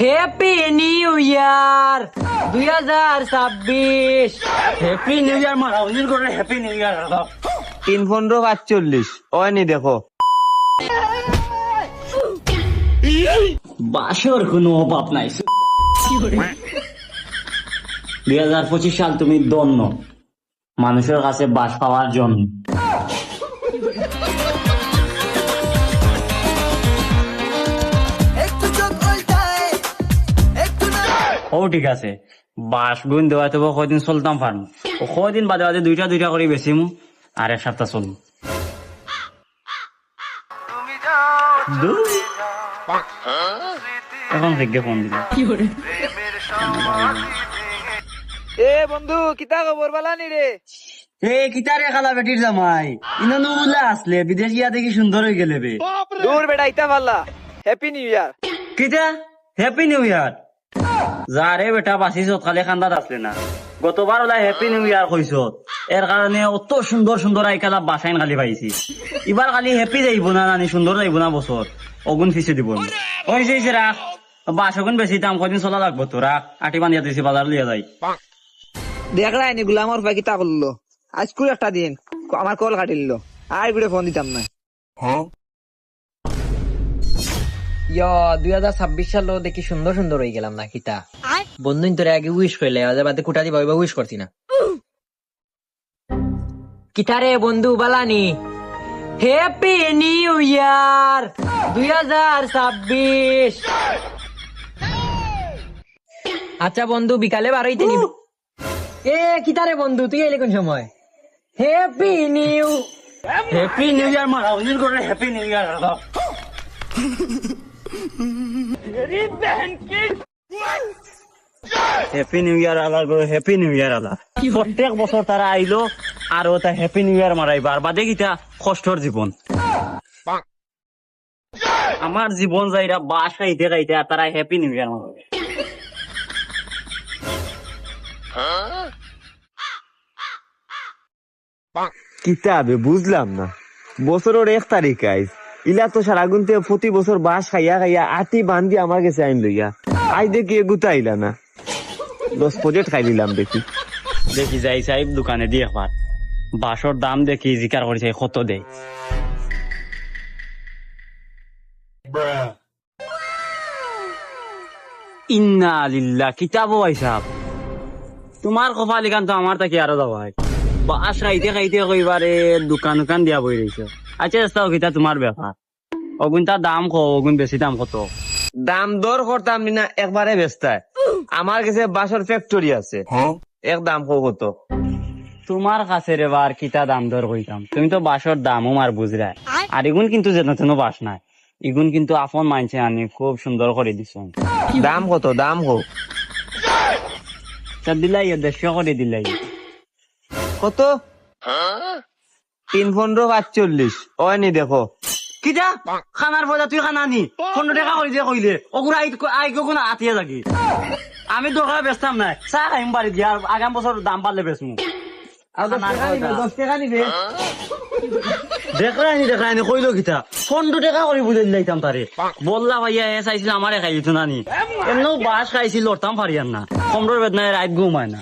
Happy new year 2026। Happy new year মারা ওজন করে হ্যাপি নিউ ইয়ার 3-15-45 ওই নি দেখো বাসর কোনো অভাব নাই 2025 সাল তুমি দন্য মানুষের কাছে বাস পাওয়ার জন্য। ও ঠিক আছে বাস গুণ দেওয়া তবে কয়দিন চলতাম পারবো কয়দিন বাদে বাদে দুইটা দুইটা করে বেশিমু আর এক সপ্তাহ চলবো। এখন থেকে ফোন দিলাম এ বন্ধু কিতা খবর বালানি রে? এ কিতারে খালা বেটির জামাই ইনানু বলে আসলে বিদেশ গিয়া দেখি সুন্দর হয়ে গেলে বে দূর বেটা ইতা পারলা। Happy new year. কিতা হ্যাপি নিউ ইয়ার যারে বেটা বাসি খালি খান্দাত আসলে না গতবার ওলা হ্যাপি নিউ ইয়ার কইস এর কারণে অত সুন্দর সুন্দর আইকালা বাসাইন খালি পাইছি এবার খালি হ্যাপি যাইব না নানি সুন্দর যাইব না বছর অগুন ফিসে দিব কইছে রাখ বাস অগুন বেশি দাম কদিন চলা লাগবো তো রাখ আটি বান্ধিয়া দিছি বাজার লিয়া যাই দেখলা এনে গুলামর ভাই কিতা করলো আজকুর একটা দিন আমার কল কাটিল আর গুড়ে ফোন দিতাম না। 2026 সালও দেখি সুন্দর সুন্দর হয়ে গেলাম না কিতা বন্ধুন তোরে আগে উইশ করলে বাদে কুটা দিবা উইশ করছি না কিতারে বন্ধু বালানি হ্যাপি নিউ ইয়ার 2026। আচ্ছা বন্ধু বিকালে বারোইতে নিব। এ কিতারে বন্ধু তুই এলে কোন সময়? হ্যাপি নিউ ইয়ার মারা ওজন করে happy new year happy new year আলা করে হ্যাপি নিউ ইয়ার আলা প্রত্যেক বছর তারা আইলো আর ওটা হ্যাপি নিউ ইয়ার মারাইবা আর বাদে কিটা কষ্টর জীবন আমার জীবন যাইরা বাস খাইতে খাইতে আর তারা হ্যাপি নিউ ইয়ার মারাবে কিতাবে বুঝলাম না বছরের 1 তারিখ আইস ইলা তো সারাগুন থেকে প্রতি বছর বাস খাইয়া খাইয়া আটি বান্ধি আমার কাছে আইন লইয়া আই দেখি এগুতা আইলা না 10 প্রজেক্ট খাই দিলাম দেখি দেখি যাই সাহেব দোকানে দিয়ে একবার বাসর দাম দেখি জিকার করেছে কত দেয় ইন্না লিল্লাহ কিতাব ভাইসাব তোমার কপালি গান তো আমার তাকে আরো দাও ভাই বাস খাইতে খাইতে কইবারে দোকান দোকান দিয়া বই রয়েছে। আচ্ছা রাস্তাও কিতা তোমার ব্যাপার অগুন তার দাম অগুন বেশি দাম কত দাম দর করতাম না একবারে বেচতায় আমার কাছে বাসর ফ্যাক্টরি আছে এক দাম কত তোমার কাছে রে বার কিতা দাম দর কইতাম তুমি তো বাসর দামও মার বুঝরায় আর এগুন কিন্তু যেন তেন বাস নাই এগুন কিন্তু আপন মানছে আনি খুব সুন্দর করে দিছ দাম কত দিলাই 150 করে দিলাই কত 3-15-45 ওই নি দেখো কিটা খানার পয়সা তুই খানা নি 15 টাকা করে দিয়ে কইলে ওগুলো আই কোন আতিয়া লাগি আমি দোকানে বেচতাম না চা খাইম বাড়ি দিয়া আগাম বছর দাম বাড়লে বেচমু দেখলানি কইলো কিতা 15 টাকা করে বুঝে দিলাইতাম তারে বললা ভাইয়া চাইছিল আমারে খাই দিত নানি এমনও বাস খাইছিল লড়তাম পারিয়ান না 15 বেদনায় রাত ঘুমায় না